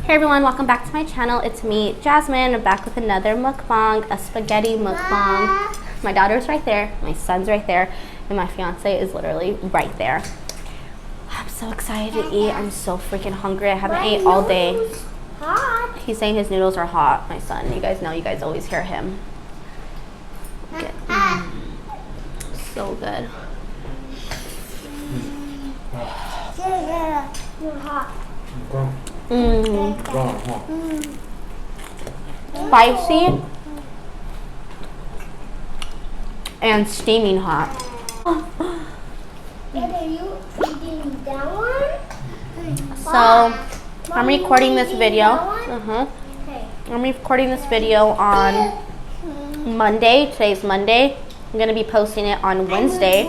Hey everyone, welcome back to my channel. It's me, Jasmine. I'm back with another mukbang, a spaghetti mukbang. My daughter's right there, my son's right there, and my fiance is literally right there. I'm so excited to eat. I'm so freaking hungry. I haven't ate all day. Hot. He's saying his noodles are hot, my son. You guys know, you guys always hear him. So good. Spicy and steaming hot. So I'm recording this video. I'm recording this video on Monday. Today's Monday. I'm gonna be posting it on Wednesday.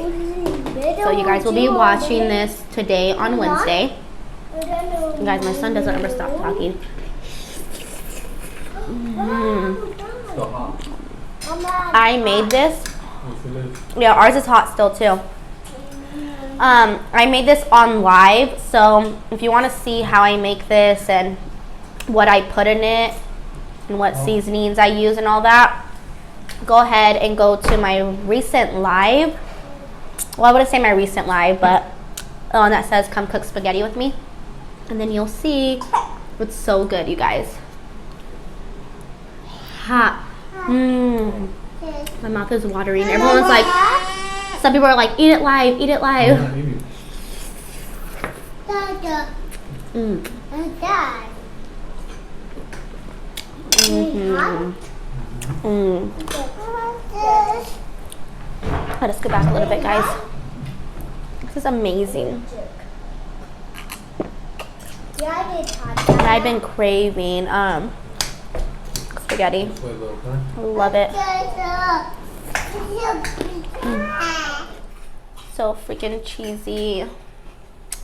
So you guys will be watching this today on Wednesday. You guys, my son doesn't ever stop talking. I made this. Yeah, ours is hot still too. I made this on live, so if you want to see how I make this and what I put in it and what seasonings I use and all that, go ahead and go to my recent live. Well, I wouldn't say my recent live, but the one that says come cook spaghetti with me. And then you'll see it's so good, you guys. Hot. My mouth is watering. Everyone's like, some people are like, eat it live, eat it live. Let us go back a little bit, guys. This is amazing. And I've been craving spaghetti. I love it. So freaking cheesy.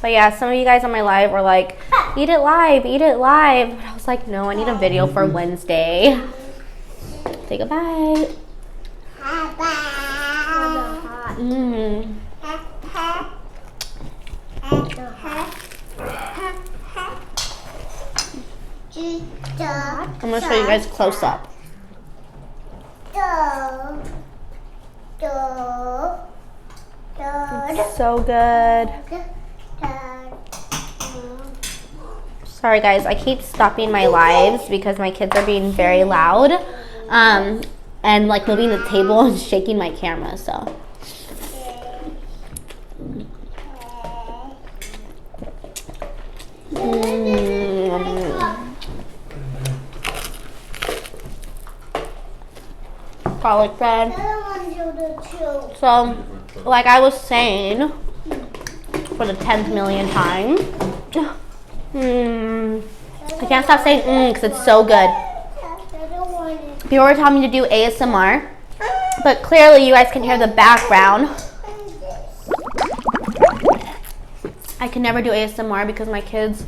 But yeah, some of you guys on my live were like, eat it live, eat it live. But I was like, no, I need a video for Wednesday. Take a bite. I'm gonna show you guys close up. It's so good. Sorry guys, I keep stopping my lives because my kids are being very loud and like moving the table and shaking my camera, so. Garlic bread. So, like I was saying, for the 10th million time, I can't stop saying because it's so good. People were telling me to do ASMR, but clearly you guys can hear the background. I can never do ASMR because my kids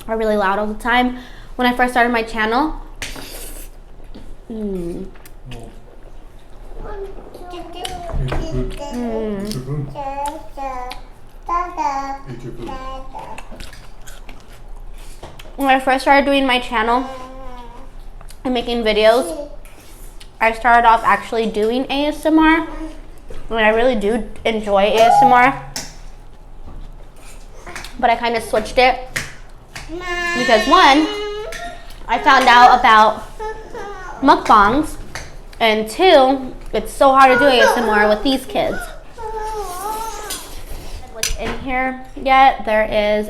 are really loud all the time. When I first started my channel, when I first started doing my channel and making videos, I started off actually doing ASMR, and I really do enjoy ASMR, but I kind of switched it because one, I found out about mukbangs, and two, it's so hard to do ASMR with these kids. What's in here yet? There is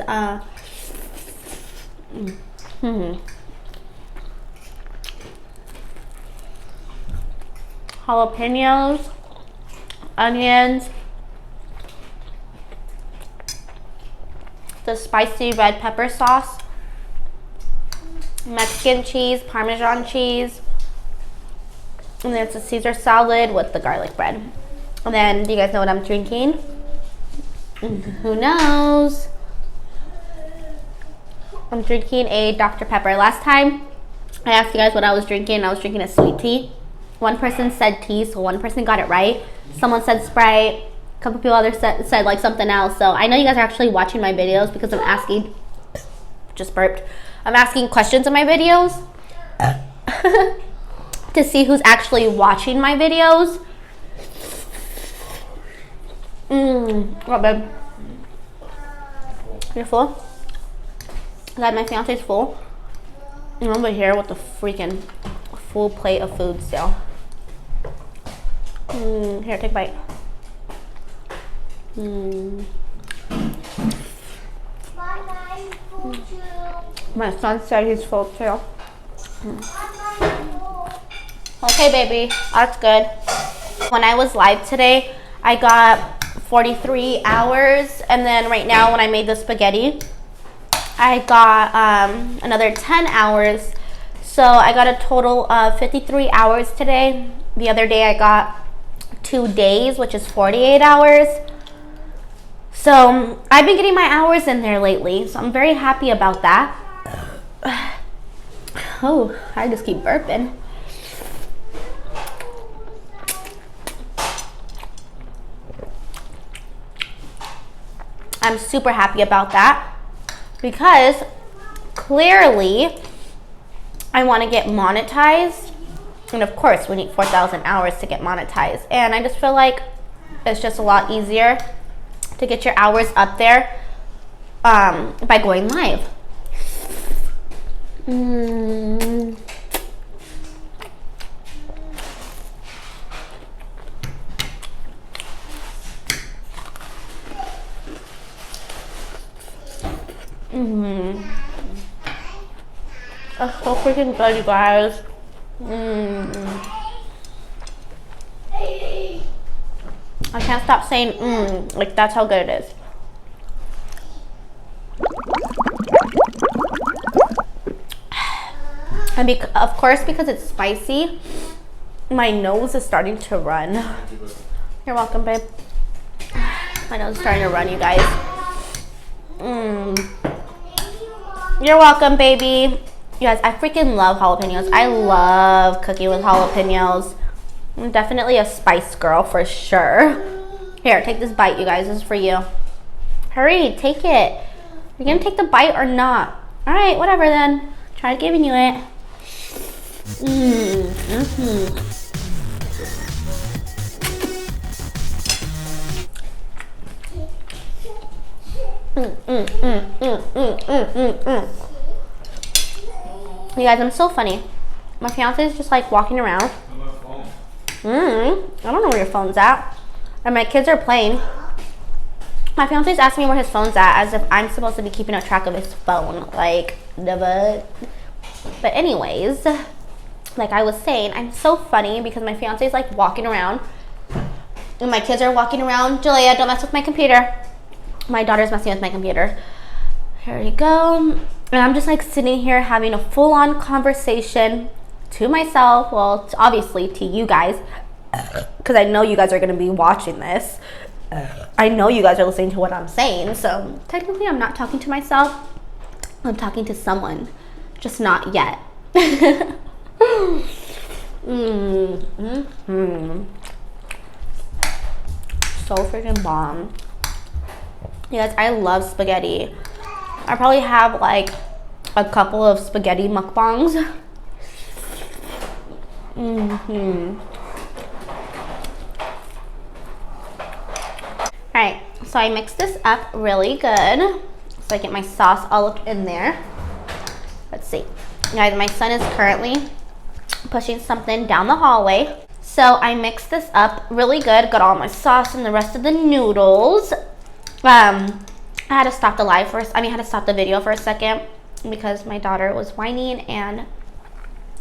jalapenos, onions, the spicy red pepper sauce, Mexican cheese, Parmesan cheese, and then it's a Caesar salad with the garlic bread. And then, do you guys know what I'm drinking? Who knows? I'm drinking a Dr. Pepper. Last time I asked you guys what I was drinking. I was drinking a sweet tea. One person said tea, so one person got it right. Someone said Sprite. A couple people others said like something else. So I know you guys are actually watching my videos because I'm asking. Just burped. I'm asking questions in my videos to see who's actually watching my videos. What, babe? You're full? God, my fiance's full. I'm over here with the freaking full plate of food still. Here, take a bite. My son said he's full too. Okay, baby, that's good. When I was live today, I got 43 hours, and then right now when I made the spaghetti, I got another 10 hours. So I got a total of 53 hours today. The other day I got 2 days, which is 48 hours. So I've been getting my hours in there lately, so I'm very happy about that. Oh, I just keep burping. I'm super happy about that because clearly I want to get monetized, and of course we need 4,000 hours to get monetized, and I just feel like it's just a lot easier to get your hours up there by going live. That's so freaking good, you guys. I can't stop saying like that's how good it is. And of course, because it's spicy, my nose is starting to run. You're welcome, babe. My nose is starting to run, you guys. You're welcome, baby. You guys, I freaking love jalapenos. I love cooking with jalapenos. I'm definitely a spice girl for sure. Here, take this bite, you guys. This is for you. Hurry, take it. You're gonna take the bite or not? All right, whatever then. Try giving you it. You guys, I'm so funny. My fiance is just like walking around. I don't know where your phone's at. And my kids are playing. My fiance's asking me where his phone's at as if I'm supposed to be keeping a track of his phone. Like, never. But anyways, like I was saying, I'm so funny because my fiance's like walking around. And my kids are walking around. Julia, don't mess with my computer. My daughter's messing with my computer. Here we go. And I'm just like sitting here having a full-on conversation to myself. Well, obviously to you guys. Because I know you guys are going to be watching this. I know you guys are listening to what I'm saying. So technically I'm not talking to myself. I'm talking to someone. Just not yet. So freaking bomb. You guys, I love spaghetti. I probably have like a couple of spaghetti mukbangs. Alright, so I mix this up really good. So I get my sauce all up in there. Let's see. Guys, my son is currently pushing something down the hallway. So I mixed this up really good. Got all my sauce and the rest of the noodles. I had to stop the live first. I had to stop the video for a second because my daughter was whining and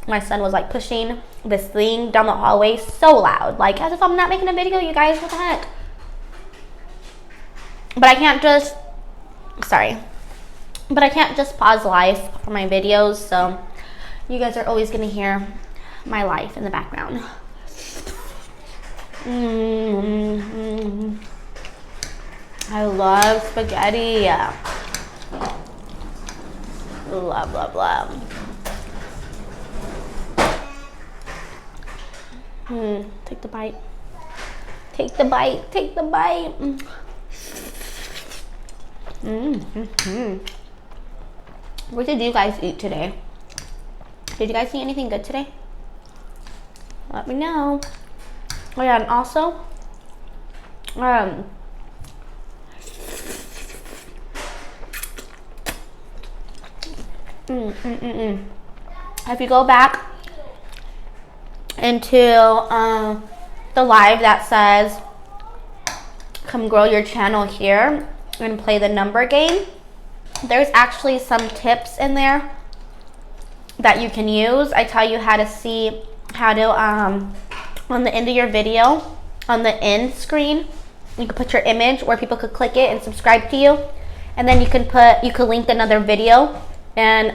my son was like pushing this thing down the hallway so loud. Like as if I'm not making a video, you guys. What the heck? But I can't just, but I can't just pause live for my videos. So you guys are always gonna hear my life in the background. I love spaghetti. Love, love, love. Take the bite. Take the bite. Take the bite. What did you guys eat today? Did you guys eat anything good today? Let me know. Oh yeah, and also, if you go back into the live that says come grow your channel here and play the number game, there's actually some tips in there that you can use. I tell you how to see how to on the end of your video, on the end screen, you can put your image where people could click it and subscribe to you, and then you could link another video and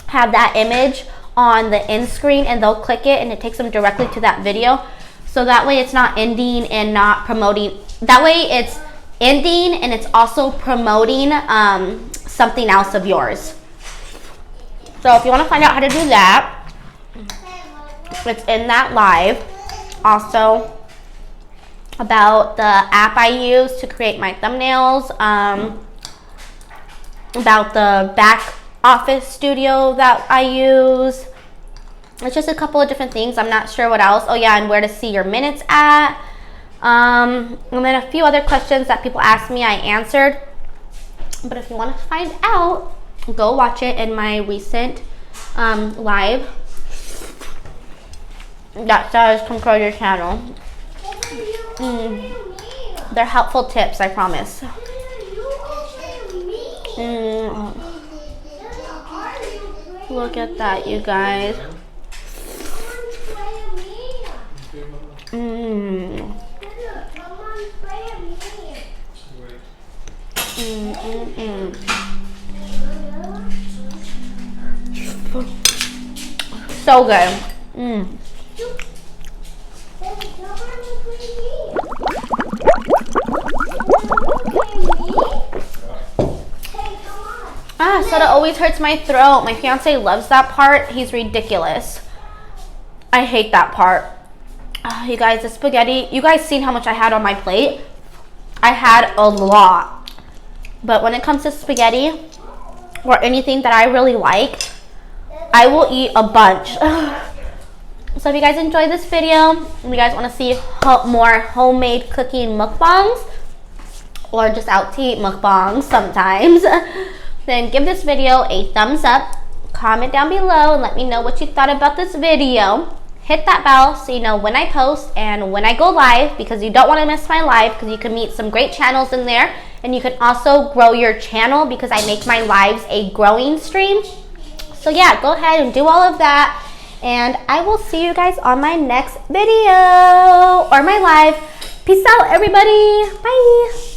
have that image on the end screen, and they'll click it and it takes them directly to that video. So that way it's not ending and not promoting. That way it's ending and it's also promoting something else of yours. So if you want to find out how to do that, it's in that live. Also about the app I use to create my thumbnails, about the back office studio that I use. It's just a couple of different things. I'm not sure what else. Oh yeah, and where to see your minutes at. And then a few other questions that people asked me, I answered. But if you want to find out, go watch it in my recent live that says come grow your channel. They're helpful tips, I promise. Look at that, you guys. So good. Soda always hurts my throat. My fiance loves that part. He's ridiculous. I hate that part. You guys, the spaghetti, you guys seen how much I had on my plate? I had a lot. But when it comes to spaghetti or anything that I really like, I will eat a bunch. So if you guys enjoyed this video, and you guys want to see more homemade cooking mukbangs, or just out to eat mukbangs sometimes, then give this video a thumbs up, comment down below, and let me know what you thought about this video. Hit that bell so you know when I post and when I go live, because you don't want to miss my live, because you can meet some great channels in there, and you can also grow your channel because I make my lives a growing stream. So yeah, go ahead and do all of that, and I will see you guys on my next video or my live. Peace out, everybody. Bye.